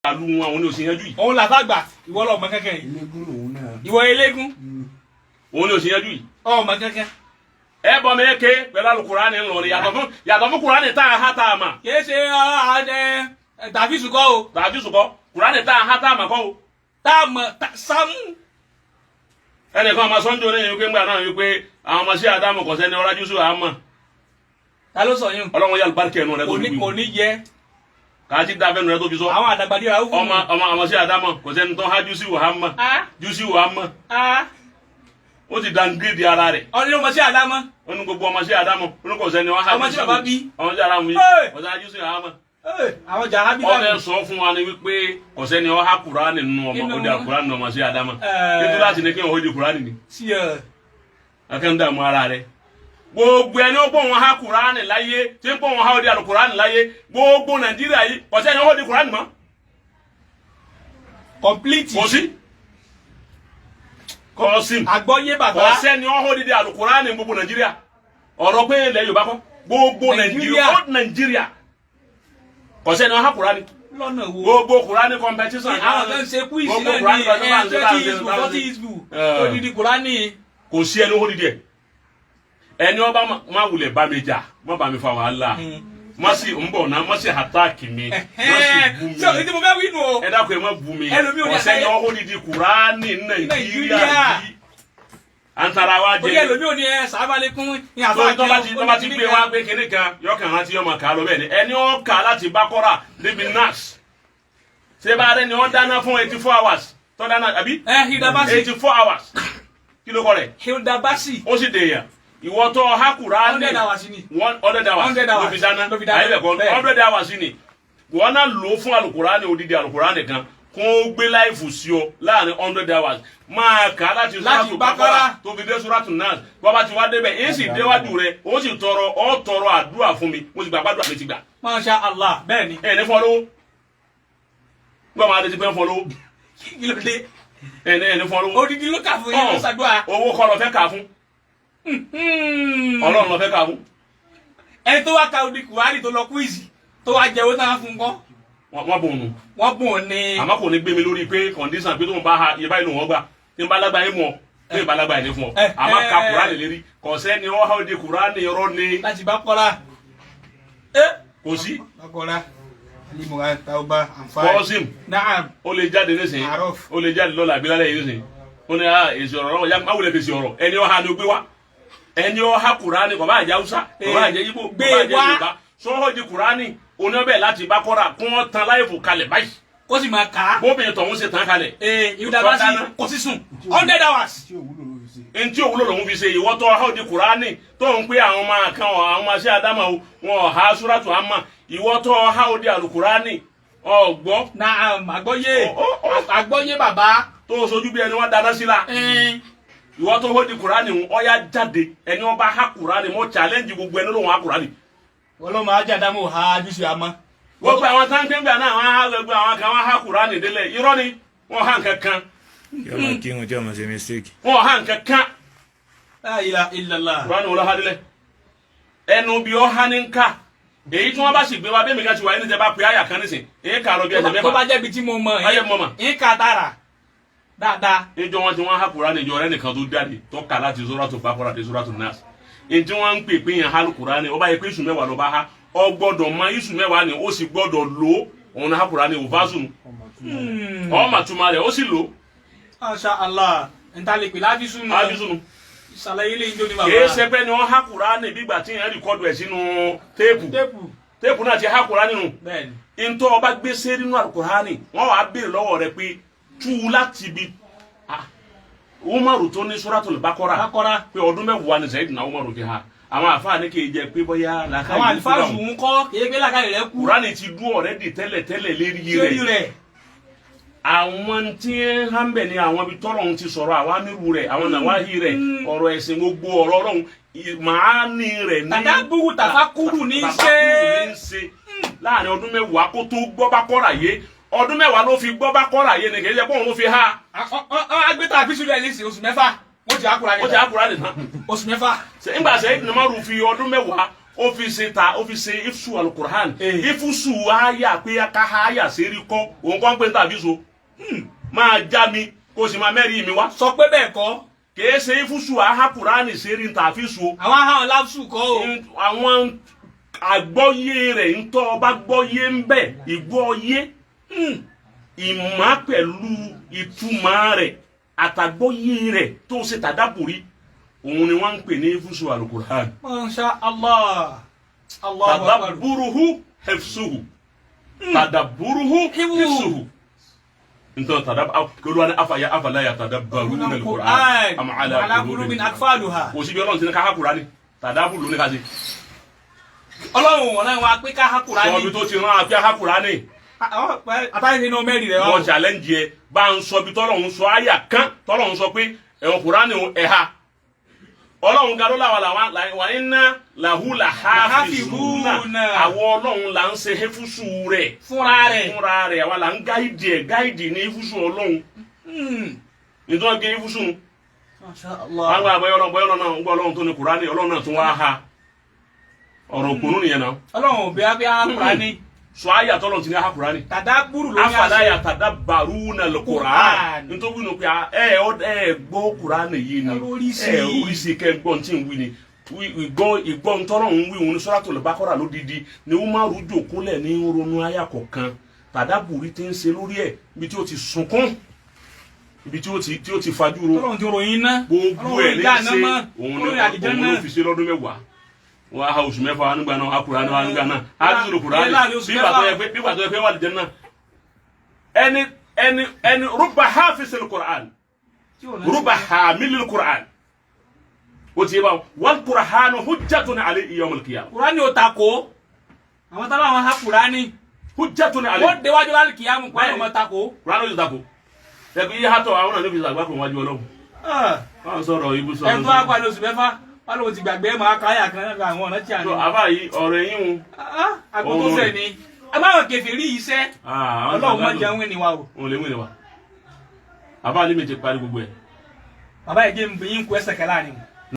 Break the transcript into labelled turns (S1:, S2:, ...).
S1: alu wọn òun ni òsì yanjú yìí.
S2: òun làfà gbà ìwọ lọ ọmọ kankan yìí.
S3: eléégún lòun náà.
S2: ìwọ eléégún.
S1: òun ni òsì yanjú yìí.
S2: ọmọ kankan.
S1: ẹ bọ mi ké pẹ̀lú alukurani ńlọrin yàtọ̀ fún kurani tá a ha tá a ma.
S2: kìí ṣe tàbí sùkọ́ o.
S1: tàbí sùkọ́ kurani tá a ha tá a ma kọ́ o.
S2: tá a mọ̀ sámú.
S1: ẹnìkan ọmọ sọ́njọ́ ní yìí pé ńgbà náà yìí pé àwọn ọmọ sí Ádámù kọ̀sẹ́ ní ọlájú sùn àmọ́.
S2: ta ló sọ yín.
S1: ọlọ́run yà lùbáríkẹ́ ẹnu rẹ tó fi wí.
S2: kò ní yẹ.
S1: kàá ti dá abẹ́nu rẹ tó fi sọ.
S2: àwọn àdàgbàdì rà ó fún mi.
S1: ọmọ sí Ádámù kọ̀sẹ́ ní tó ha jùsí wò hàmọ́. jùsí wò hàmọ́. ó ti dangéèdì ara rẹ̀.
S2: ọ̀nà ọmọ sí Ádámù.
S1: ó ní gbogbo ọmọ sí Ádámù ó ní kọ̀sẹ́ ní wọ́n ha
S2: ọmọ sí bàbá bí.
S1: ọmọ sí Ádámù yìí kọ̀sẹ́ jùsí wò hàmọ́.
S2: àwọn jàrá bí
S1: báwo. ọbẹ̀ sọ fún wa ni wípé kọ̀sẹ́ ni wọ́n ha Kùránì nínú ọmọ òde Kùránì ọmọ sí Ádámù. ètò láti ní kí wọ́n di Kùránì ni. akẹ́ńdà mú ara rẹ̀. gbogbo ẹni ó pọ̀ wọn ha Kùránì láyé tí ń pọ̀ wọn ha òde Kùránì láyé gbogbo Nàìjíríà yìí kọ̀sẹ́ ni wọ́n di Kùránì mọ́.
S2: complete.
S1: Kosi.
S2: àgbọ́yé bàbá.
S1: kọ̀sẹ́ ni wọ́n di Kùránì gbogbo Nàìjíríà ọ̀rọ̀ pé ilẹ̀ Yorùbá kọ́ gbogbo Nàìjíríà kọ̀sẹ́ ni wọ́n ha Kùránì.
S2: lọ́nà wo.
S1: gbogbo Kùránì competition.
S2: àwọn kan ṣe kú ìsìlẹ̀ ní ẹ̀ 30 isbu odidi Kùránì.
S1: kò sí ẹni ó dídí ẹ ẹni ọba má wulẹ̀ bá mi jà má bá mi fa wàhálà má sì ń bọ̀ náà má sì àtàkì mi má sì bú mi.
S2: sọ ètò mo fẹ́ wí nù o.
S1: ẹ dákun ẹ má bú mi ọ̀sẹ̀ ni ó dídí Kùránì Nàìjíríà yìí antara wa jẹ.
S2: oye lomi ò ní ẹ sábàlékún ní àfáàjọ.
S1: tọ́ba ti gbé wa gbé kínní kan yọkàn rántí ọmọ kà á lọ bẹ́ẹ̀ ni ẹni ó kà láti Bákọ́rà débi nas ṣé bá rẹ ni wọ́n dáná fún 84 hours tọ́ dáná àbí.
S2: Hildabasi
S1: 84 hours kí ló kọ rẹ̀.
S2: Hildabasi.
S1: ó sì dèèyàn ìwọ tó ha Kùránì
S2: 100 hours ni.
S1: 100 hours ló fi dáná ayé bẹ̀ kọ́ 100 hours ni wọ́n náà lò ó fún Àlùkùránì odidi Àlùkùránì kan kó gbé láìfù sí ọ láàrin 100 hours máa kà á láti Suratu Baqara tó fi dé Suratu Nas bàbá tí wàá débẹ̀ èyí sì déwájú rẹ ó sì tọrọ àdúrà fún mi mo sì gbà gbàdúrà mi ti gbà.
S2: Masha Allah bẹ́ẹ̀ ni.
S1: ẹ ní fọ́ lówó gbọ́dọ̀ máa dé ti pẹ́ fọ́ lówó.
S2: kí ló dé.
S1: ẹ ní fọ́ lówó.
S2: odidi ló kà fún yín ló ṣàdúrà.
S1: owó kọ́ lọ fẹ́ kà fún. Ọlọ́run lọ fẹ́ kà fún.
S2: ẹni tó wá ka odi Kùránì tó lọ kúìsì tó wá jẹ owó náà fún kọ́.
S1: wọ́n bùn ún.
S2: wọ́n bùn ún ní.
S1: àmọ́ kò ní gbé mi lórí pé kọ̀ǹdíṣàn pé tó ń bá ha iye báyìí ló wọ́n gbà tí ń bá lágbàáyé mọ̀ tí ń bá lágbàáyé ní fún ọ. àmọ́ ka Kùránì lérí kọ̀ọ̀sẹ́ ni wọ́n ha di Kùránì rọ́ ni.
S2: láti Baqara.
S1: kò sí.
S2: Baqara Al-Imran Tawbah Anfal.
S1: Kosim.
S2: Naam.
S1: ó lè jáde nísìnyí ó lè jáde lọ́la àbí lálẹ́ yìí nísìnyí ó ní èsì ọ̀rọ̀ lọ́wọ́ yá má wulẹ̀ fèsì ọ̀rọ̀ ẹni ọ̀ha ni ó gbé wá ẹni ọ̀ha Kùránì kò bá jẹ́ Hausa kò bá jẹ́ Igbo kò bá jẹ́ Yorùbá sọ́wọ́ di Kùránì oníbẹ̀ láti Baqara kó wọ́n tan láìfò kalẹ̀ báyìí.
S2: kó sì máa kà á.
S1: bóbìnrin tọ̀hún ṣe tán kalẹ̀.
S2: Hildabasi kò sí sùn 100 hours.
S1: ntí òwúlò lòun fi ṣe ìwọ tó ọha di Kùránì tó ń pé àwọn ọmọ kan àwọn ọmọ sí Ádámù wọn ọha Suratu Amma ìwọ tó ọha di Al-Kùránì ọgbọ.
S2: Naam àgbọ́yé bàbá.
S1: tó sojú bí ẹni wọn dáná sí la. ìwọ tó ọha di Kùránì ọya jáde ẹni wọn bá ha Kùránì mọ challenge gbogbo ẹni lòun ha Kùránì.
S2: ọlọ́mọ ajádámù ha jùsù àmọ́.
S1: gbogbo àwọn táǹkẹ́gbà náà wọn ha gbogbo àwọn kan wọn ha Kùránì délẹ̀ irọ́ ni wọn ha nǹkan kan.
S3: yọmọ kí wọn jọ ọmọ ṣe mistake.
S1: wọn ha nǹkan kan.
S2: La ilaha illallah.
S1: Kùránì wọn lọ ha délẹ̀ ẹnu bí ọ ha ní nká èyí tí wọn bá sì gbé wa bẹ́ẹ̀ mi ká ti wáyé ní tẹ bá pe àyà kan nísìn èyí kà lọ bí ẹsẹ̀ mẹ́fà.
S2: tó bá jẹ́ bi tí mo mọ̀ yín kà tààrà dáadáa.
S1: níjọ́ wọn tí wọn ha Kùránì ìjọ rẹ nìkan tó jáde tó kà láti Suratu Baqara dé Suratu Nas èyí tí wọn ń pè pé yẹn ha Kùránì ọba yẹ pé iṣu mẹ́wàá lọ bá ha ọ gbọ́dọ̀ mọ iṣu mẹ́wàá ni ó sì gbọ́dọ̀ lò òun ha Kùránì ò fásùn ọmọ àtúmọ̀ rẹ̀ ó sì lò.
S2: Masha Allah ntàlẹ́pẹ̀ láfíìsùn
S1: nù.
S2: ìsàlàyé lè ń jó ní bàbá.
S1: kìí ṣe pé ni wọn ha Kùránì bígbà tí yẹn rìkọ́dù ẹ̀ sínú téèpù náà ti ha Kùránì nù. ntọ́ ọba gbé sẹ́rí nínú Al-Kùránì wọ́n wàá béèrè lọ́wọ́ rẹ̀ pé tú láti bi Umaru tó ní Suratul Baqara pé ọdún mẹ́wàá ni Sayyidina Umaru fi ha àwọn àfáàní kì í jẹ pé bóyá làákàyè
S2: àwọn àlùfáàsù ń kọ́ kì í pé làákàyè rẹ̀ kú.
S1: Kùránì ti dún ọ̀rẹ́dì tẹ́lẹ̀ lérí rẹ̀. àwọn tí ń hàn bẹ̀ ni àwọn ibi tọ́lọ́run ti sọ̀rọ̀ àwọn amírù rẹ̀ àwọn nàwáhì rẹ̀ ọ̀rọ̀ ẹ̀sìn gbogbo ọ̀rọ̀ Ọlọ́run màání rẹ̀ ní.
S2: tàdábùrù tàfákùrù ní í ṣe
S1: láàrin ọdún mẹ́wàá kó tó gbọ́ Baqara yé ọdún mẹ́wàá ló fi gbọ́ Baqara yé ni kì í ṣe pé òun ló fi ha.
S2: agbẹ́ta àfíṣù rẹ̀ ní ìsìn oṣù mẹ́fà wọ́n ti Kùránì
S1: tán
S2: oṣù mẹ́fà.
S1: nígbà Sayyidina Umaru fi ọdún mẹ́wàá ó fi ṣe ifsu alukur'an ifusu aya pé ká aya seri kọ́ òun kọ́ ń pè tàbí so máa já mi kó sì máa mẹ́rin mi wá.
S2: sọ pé bẹ́ẹ̀ kọ́.
S1: kìí ṣe ifusu aha kur'ani seri tàbí so.
S2: àwọn ahọ́n láfsù kọ́ o.
S1: àwọn àgbọ́yé rẹ̀ ń tọ́ ọba gbọ́yé ń bẹ̀ ìgbọ́yé ìmọ̀ pẹ̀lú ìtumọ̀ rẹ̀ àtàgbọ́yé rẹ̀ tó ṣe tàdábùrí òun ni wọ́n ń pè ní ifusu alukur'an.
S2: Masha Allah.
S1: Tadabburuhu hifsuhu. Tadabburuhu hifsuhu. Ntọ́ lórí afala yatadabbaruna al-Qur'an am ala qulubin
S2: aqfaluha.
S1: Kò sí bí Ọlọ́run ti ní ká ha Kùránì tàdábùrù ló ní ká ṣe.
S2: Ọlọ́run wọn náà wá pé ká ha Kùránì.
S1: Sọ bí tó ti rán àfi ha Kùránì.
S2: Àtàyè nínú mẹ́rin rẹ̀ wá.
S1: Wọ́n challenge yẹ bá ń sọ bí tọ́lọ́run sọ àyà kan tọ́lọ́run sọ pé ẹ̀wọ̀n Kùránì ẹ̀ha. Ọlọ́run ga ló wà iná làhúlà hafizuna àwọn Ọlọ́run là ń ṣe hefusu rẹ̀
S2: fúnra rẹ̀
S1: àwa là ń gáìdì ní hefusu Ọlọ́run nítorí gé hefusu wọn gba bọ́yọ́ náà ń gbọ́ Ọlọ́run tó ní Kùránì Ọlọ́run náà tún wá ha ọ̀rọ̀ òpònú nìyẹn náà.
S2: Ọlọ́run bí a Kùránì
S1: sọ àyà tọ́lọ̀ ti ní ha Kùránì
S2: tàdábùrù ló ní àṣẹ
S1: afala yatadabbaruna al-Qur'an nítorí nù pé ẹ gbọ́ Kùránì yìí ni oríṣi kẹgbọ́n tí ń wí ni ìgbọ́n tọ́lọ̀ ń wí òun Suratul Baqara lódìdí ni ó máa rújò kólẹ̀ ní ronú àyà kọ̀ọ̀kan tàdábùrí ti ń ṣe lórí ẹ̀ ibi tí ó ti sunkún ibi tí ó ti fajúro gbogbo ẹ̀ ní ṣe òun ló fi ṣe lọ́dún mẹ́wàá wọ́n á oṣù mẹ́fà nígbà náà Kùránì wà nígbà náà á dúró Kùránì bí bàtọ́ yẹ pé wà lìjẹ́ náà ẹni rúbà hafizil Qur'an rúbà hamilil Qur'an ó ti yé báwọn wal Qur'anu hujjatun alayhi yawmal qiyamah.
S2: Kùránì ò takò àwọn tábà wọn ha Kùránì
S1: hujjatun alayhi
S2: wọ́n déwájú láti kìyàmù Kùránì ò mọ takò.
S1: Kùránì ò takò ẹgbẹ́ yìí hàtọ̀ àwọn náà níbi ìsàgbà kan wájú Ọlọ́run. wọ́n sọ̀rọ̀ ibùsọ̀
S2: ẹ̀ tó wá pàdé oṣù mẹ́fà wọ́n lóun ti gbàgbé máa káyà kan náà àwọn ọ̀nà tí a ní.
S1: àbá yìí ọ̀rọ̀ ẹ̀yìn wọn.
S2: àgbọ̀tọ̀ fẹ̀ ni agbáwọn kèfèrí iṣẹ́ Ọlọ́run máa jẹun wí ni wa o.
S1: òun lè wí ni wa àbá ní mi ti parí gbogbo ẹ̀.
S2: bàbá yìí jẹ́ mi bí yín kú ẹsẹ̀ kẹlá ni.